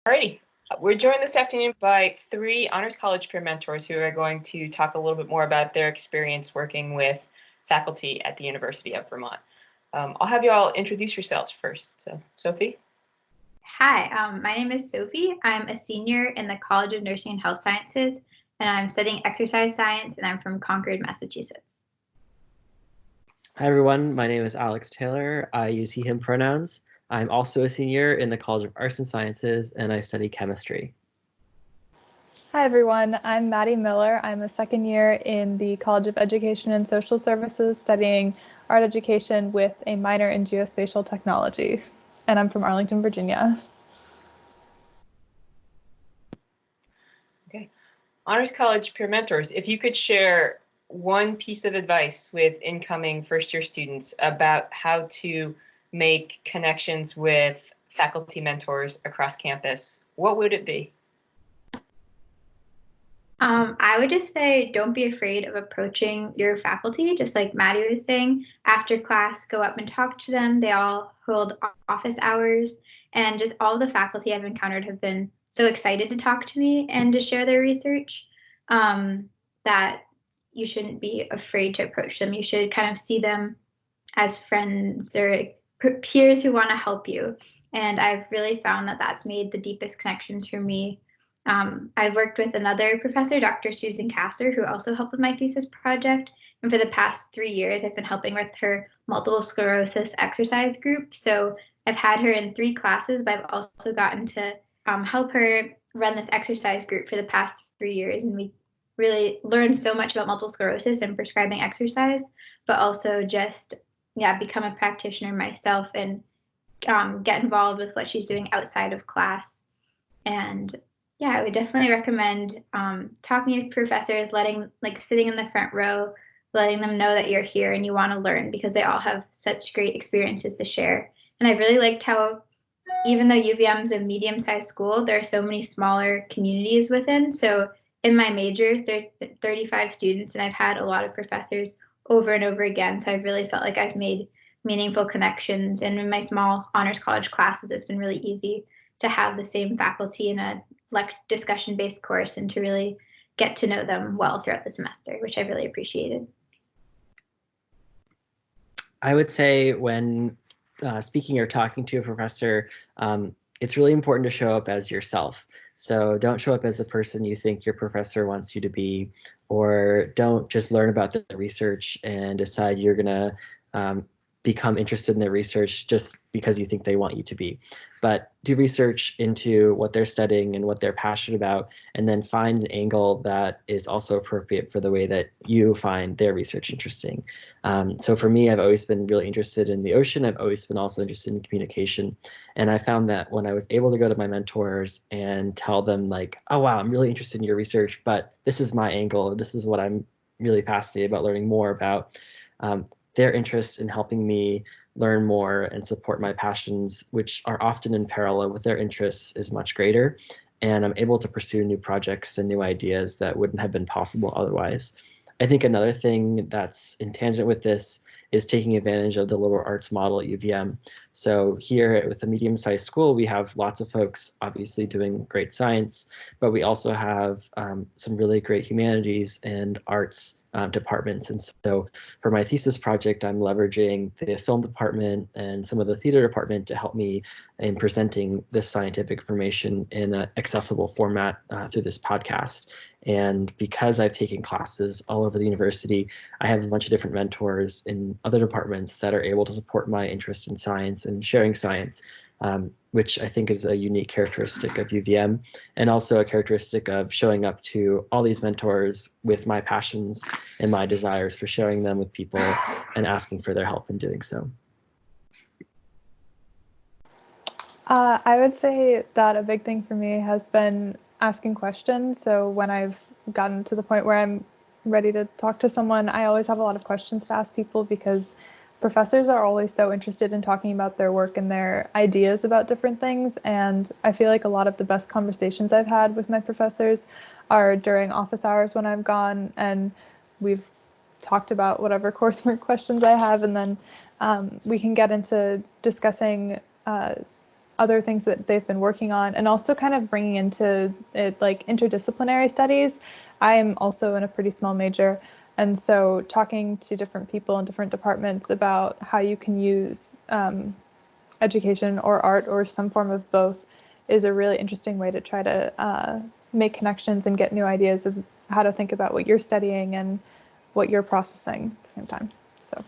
Alrighty, we're joined this afternoon by three Honors College peer mentors who are going to talk a little bit more about their experience working with faculty at the University of Vermont. I'll have you all introduce yourselves first. So, Sophie. Hi, my name is Sophie. I'm a senior in the College of Nursing and Health Sciences, and I'm studying exercise science, and I'm from Concord, Massachusetts. Hi, everyone. My name is Alex Taylor. I use he, him pronouns. I'm also a senior in the College of Arts and Sciences, and I study chemistry. Hi, everyone. I'm Maddy Miller. I'm a second year in the College of Education and Social Services, studying art education with a minor in geospatial technology, and I'm from Arlington, Virginia. Okay. Honors College peer mentors, if you could share one piece of advice with incoming first-year students about how to make connections with faculty mentors across campus, what would it be? I would just say don't be afraid of approaching your faculty, just like Maddie was saying. After class, go up and talk to them. They all hold office hours, and just all the faculty I've encountered have been so excited to talk to me and to share their research that you shouldn't be afraid to approach them. You should kind of see them as friends or peers who want to help you. And I've really found that that's made the deepest connections for me. I've worked with another professor, Dr. Susan Kasser, who also helped with my thesis project. And for the past 3 years, I've been helping with her multiple sclerosis exercise group. So I've had her in 3 classes, but I've also gotten to help her run this exercise group for the past 3 years. And we really learned so much about multiple sclerosis and prescribing exercise, but also just become a practitioner myself and get involved with what she's doing outside of class. And I would definitely recommend talking to professors, sitting in the front row, letting them know that you're here and you want to learn, because they all have such great experiences to share. And I really liked how, even though UVM is a medium-sized school, there are so many smaller communities within. So in my major, there's 35 students, and I've had a lot of professors over and over again. So I've really felt like I've made meaningful connections. And in my small honors college classes, it's been really easy to have the same faculty in a discussion-based course and to really get to know them well throughout the semester, which I really appreciated. I would say when speaking or talking to a professor, it's really important to show up as yourself. So don't show up as the person you think your professor wants you to be, or don't just learn about the research and decide you're going to become interested in their research just because you think they want you to be. But do research into what they're studying and what they're passionate about, and then find an angle that is also appropriate for the way that you find their research interesting. So for me, I've always been really interested in the ocean. I've always been also interested in communication. And I found that when I was able to go to my mentors and tell them like, oh, wow, I'm really interested in your research, but this is my angle. This is what I'm really fascinated about learning more about. Their interest in helping me learn more and support my passions, which are often in parallel with their interests, is much greater. And I'm able to pursue new projects and new ideas that wouldn't have been possible otherwise. I think another thing that's in tangent with this is taking advantage of the liberal arts model at UVM. So here with a medium-sized school, we have lots of folks obviously doing great science, but we also have some really great humanities and arts departments. And so for my thesis project, I'm leveraging the film department and some of the theater department to help me in presenting this scientific information in an accessible format through this podcast. And because I've taken classes all over the university, I have a bunch of different mentors in other departments that are able to support my interest in science and sharing science, which I think is a unique characteristic of UVM, and also a characteristic of showing up to all these mentors with my passions and my desires for sharing them with people and asking for their help in doing so. I would say that a big thing for me has been asking questions. So when I've gotten to the point where I'm ready to talk to someone, I always have a lot of questions to ask people, because professors are always so interested in talking about their work and their ideas about different things. And I feel like a lot of the best conversations I've had with my professors are during office hours when I've gone and we've talked about whatever coursework questions I have, and then we can get into discussing other things that they've been working on, and also kind of bringing into it like interdisciplinary studies. I am also in a pretty small major, and so talking to different people in different departments about how you can use education or art or some form of both is a really interesting way to try to make connections and get new ideas of how to think about what you're studying and what you're processing at the same time. So